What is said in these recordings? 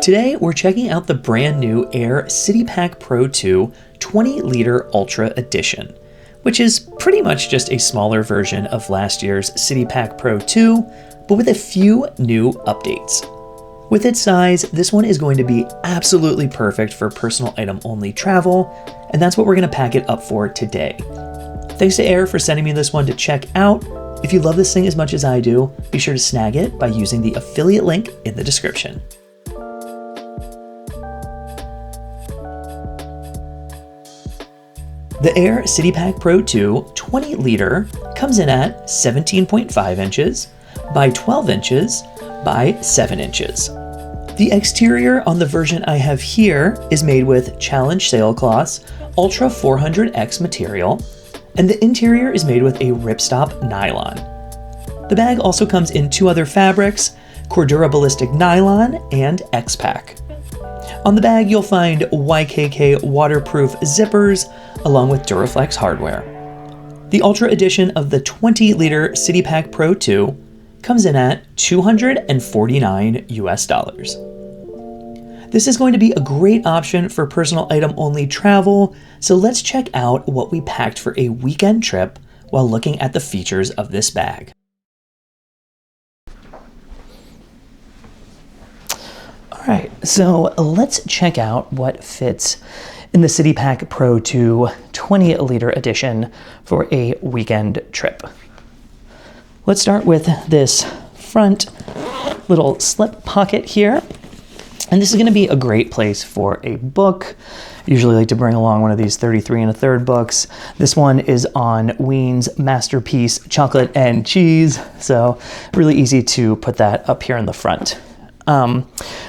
Today, we're checking out the brand new Aer City Pack Pro 2 20-liter Ultra Edition, which is pretty much just a smaller version of last year's City Pack Pro 2, but with a few new updates. With its size, this one is going to be absolutely perfect for personal item only travel, and that's what we're going to pack it up for today. Thanks to Aer for sending me this one to check out. If you love this thing as much as I do, be sure to snag it by using the affiliate link in the description. The Aer City Pack Pro 2 20-liter comes in at 17.5 inches by 12 inches by 7 inches. The exterior on the version I have here is made with Challenge Sailcloth's Ultra 400X material, and the interior is made with a ripstop nylon. The bag also comes in two other fabrics, Cordura Ballistic Nylon and X-Pack. On the bag, you'll find YKK waterproof zippers along with Duraflex hardware. The Ultra Edition of the 20-liter City Pack Pro 2 comes in at $249 US. This is going to be a great option for personal item only travel, so let's check out what we packed for a weekend trip while looking at the features of this bag. All right, so let's check out what fits in the City Pack Pro 2 20-liter edition for a weekend trip. Let's start with this front little slip pocket here. And this is going to be a great place for a book. I usually like to bring along one of these 33 1/3 books. This one is on Ween's Masterpiece Chocolate and Cheese, so really easy to put that up here in the front. I'll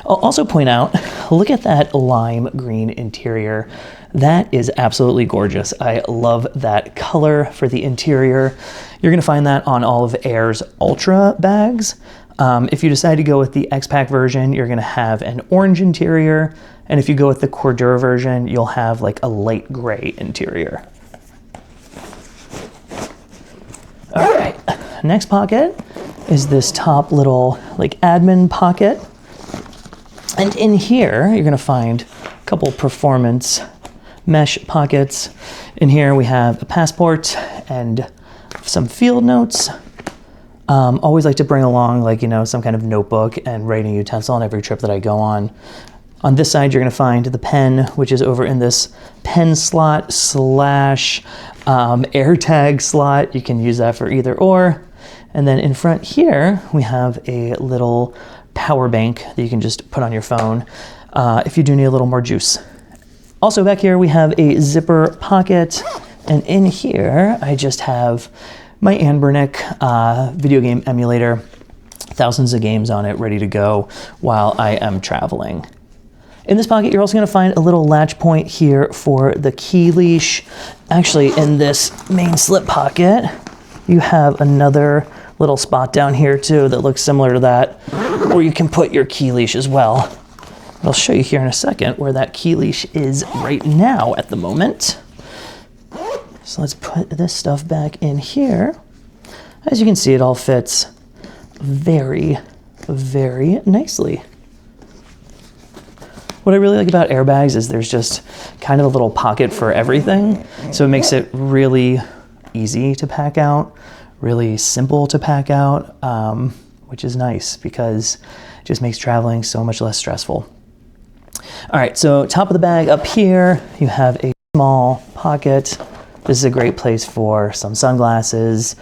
also point out, look at that lime green interior. That is absolutely gorgeous. I love that color for the interior. You're gonna find that on all of Aer's Ultra bags. If you decide to go with the X-Pack version, you're gonna have an orange interior. And if you go with the Cordura version, you'll have like a light gray interior. All right, next pocket is this top little like admin pocket. And in here, you're gonna find a couple performance mesh pockets. In here we have a passport and some field notes. Always like to bring along like, some kind of notebook and writing utensil on every trip that I go on. On this side, you're gonna find the pen, which is over in this pen slot / AirTag slot. You can use that for either or. And then in front here, we have a little power bank that you can just put on your phone if you do need a little more juice. Also back here, we have a zipper pocket. And in here, I just have my Anbernic video game emulator, thousands of games on it ready to go while I am traveling. In this pocket, you're also gonna find a little latch point here for the key leash. Actually, in this main slip pocket, you have another little spot down here too that looks similar to that, where you can put your key leash as well. I'll show you here in a second where that key leash is right now at the moment. So let's put this stuff back in here. As you can see, it all fits very, very nicely. What I really like about airbags is there's just kind of a little pocket for everything. So it makes it really easy to pack out, really simple to pack out, which is nice because it just makes traveling so much less stressful. All right, so top of the bag up here, you have a small pocket. This is a great place for some sunglasses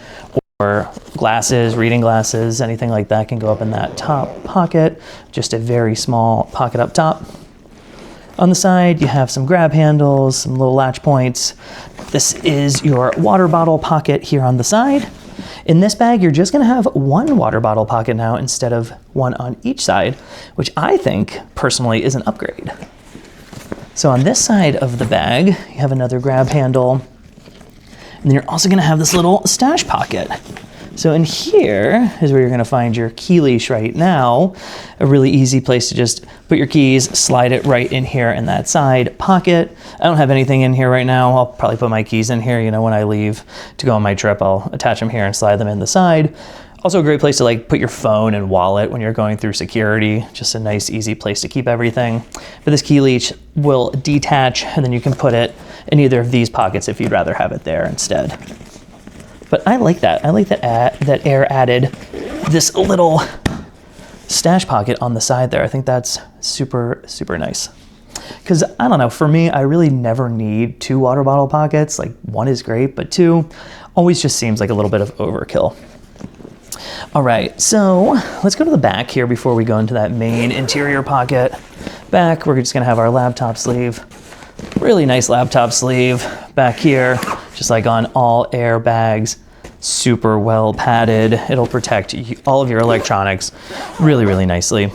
or glasses, reading glasses, anything like that can go up in that top pocket. Just a very small pocket up top. On the side, you have some grab handles, some little latch points. This is your water bottle pocket here on the side. In this bag, you're just gonna have one water bottle pocket now instead of one on each side, which I think personally is an upgrade. So on this side of the bag, you have another grab handle. And then you're also gonna have this little stash pocket. So in here is where you're gonna find your key leash right now. A really easy place to just put your keys, slide it right in here in that side pocket. I don't have anything in here right now. I'll probably put my keys in here, when I leave to go on my trip, I'll attach them here and slide them in the side. Also a great place to like put your phone and wallet when you're going through security. Just a nice, easy place to keep everything. But this key leash will detach, and then you can put it in either of these pockets if you'd rather have it there instead. But I like that. I like that Aer added this little stash pocket on the side there. I think that's super, super nice. Because I don't know, for me, I really never need 2 water bottle pockets. Like 1 is great, but 2 always just seems like a little bit of overkill. All right, so let's go to the back here before we go into that main interior pocket. Back, we're just gonna have our laptop sleeve. Really nice laptop sleeve back here, just like on all Aer bags. Super well padded. It'll protect all of your electronics really, really nicely.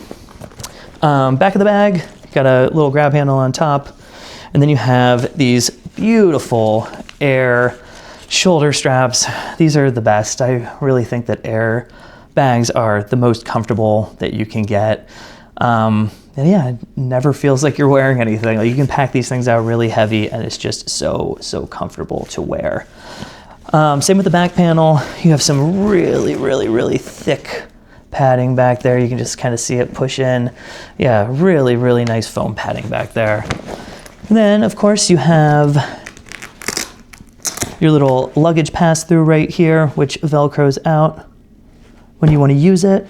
Back of the bag, got a little grab handle on top, and then you have these beautiful Aer shoulder straps. These are the best. I really think that Aer bags are the most comfortable that you can get. And yeah, it never feels like you're wearing anything. Like you can pack these things out really heavy, and it's just so, so comfortable to wear. Same with the back panel. You have some really, really, really thick padding back there. You can just kind of see it push in. Yeah, really, really nice foam padding back there. And then, of course, you have your little luggage pass-through right here, which Velcros out when you want to use it.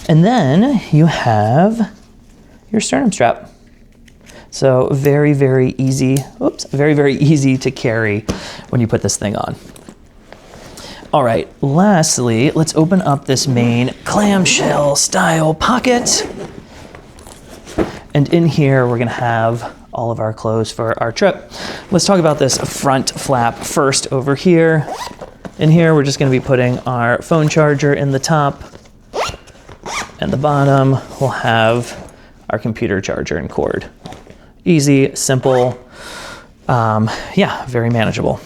And then you have your sternum strap. So very, very easy, very, very easy to carry when you put this thing on. All right, lastly, let's open up this main clamshell style pocket. And in here, we're gonna have all of our clothes for our trip. Let's talk about this front flap first over here. In here, we're just gonna be putting our phone charger in the top, and the bottom, we'll have our computer charger and cord. Easy, simple, yeah, very manageable.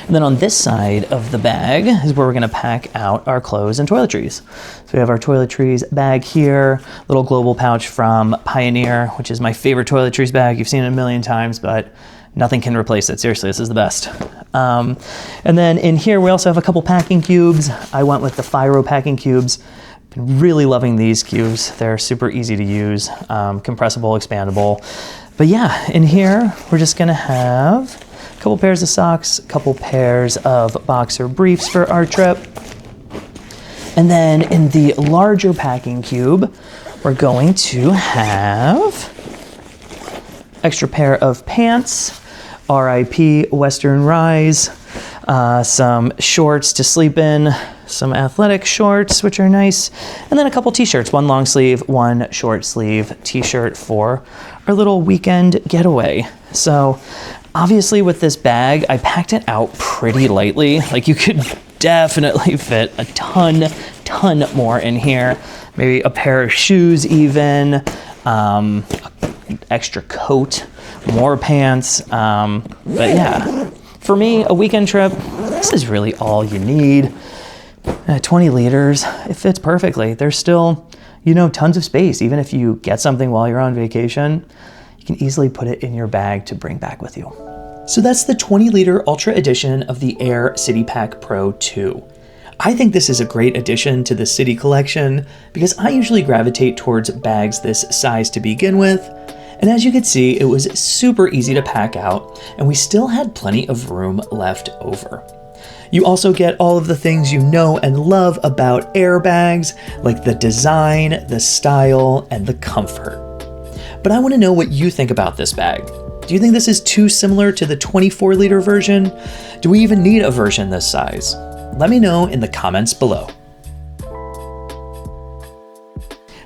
And then on this side of the bag is where we're gonna pack out our clothes and toiletries. So we have our toiletries bag here, little global pouch from Pioneer, which is my favorite toiletries bag. You've seen it a million times, but nothing can replace it. Seriously, this is the best. And then in here, we also have a couple packing cubes. I went with the Firo packing cubes. Been really loving these cubes. They're super easy to use, compressible, expandable. But yeah, in here, we're just gonna have a couple pairs of socks, a couple pairs of boxer briefs for our trip. And then in the larger packing cube, we're going to have extra pair of pants, RIP Western Rise, some shorts to sleep in, some athletic shorts, which are nice, and then a couple t-shirts, 1 long sleeve, 1 short sleeve t-shirt for our little weekend getaway. So obviously with this bag, I packed it out pretty lightly. Like you could definitely fit a ton more in here. Maybe a pair of shoes even, extra coat, more pants. But yeah, for me, a weekend trip, this is really all you need. 20 liters, it fits perfectly. There's still, tons of space. Even if you get something while you're on vacation, you can easily put it in your bag to bring back with you. So that's the 20-liter Ultra Edition of the Aer City Pack Pro 2. I think this is a great addition to the City collection because I usually gravitate towards bags this size to begin with. And as you can see, it was super easy to pack out, and we still had plenty of room left over. You also get all of the things you know and love about Aer bags, like the design, the style, and the comfort. But I want to know what you think about this bag. Do you think this is too similar to the 24-liter version? Do we even need a version this size? Let me know in the comments below.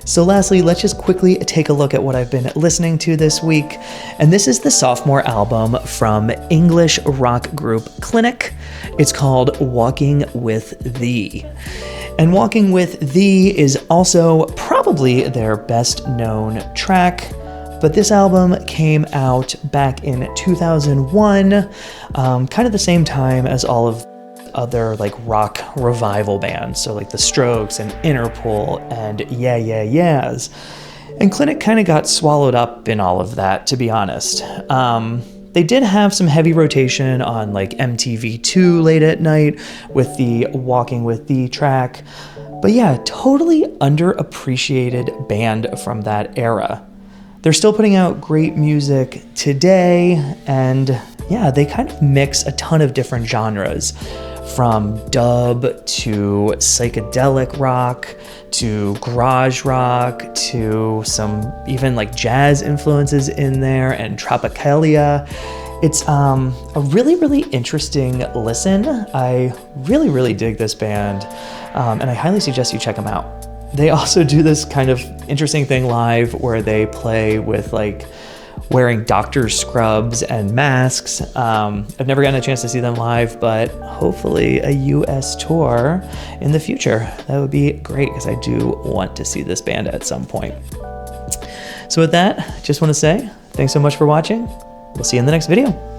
So lastly, let's just quickly take a look at what I've been listening to this week. And this is the sophomore album from English rock group Clinic. It's called Walking with Thee. And Walking with Thee is also probably their best known track. But this album came out back in 2001, kind of the same time as all of other like rock revival bands, so like the Strokes and Interpol and Yeah Yeah Yeahs. And Clinic kind of got swallowed up in all of that, to be honest. They did have some heavy rotation on like MTV2 late at night with the Walking with the track. But yeah, totally underappreciated band from that era. They're still putting out great music today, and yeah, they kind of mix a ton of different genres, from dub to psychedelic rock to garage rock to some even like jazz influences in there and tropicalia. It's a really, really interesting listen. I really, really dig this band, and I highly suggest you check them out. They also do this kind of interesting thing live where they play with like wearing doctor scrubs and masks. I've never gotten a chance to see them live, but hopefully a US tour in the future. That would be great because I do want to see this band at some point. So with that, just want to say thanks so much for watching. We'll see you in the next video.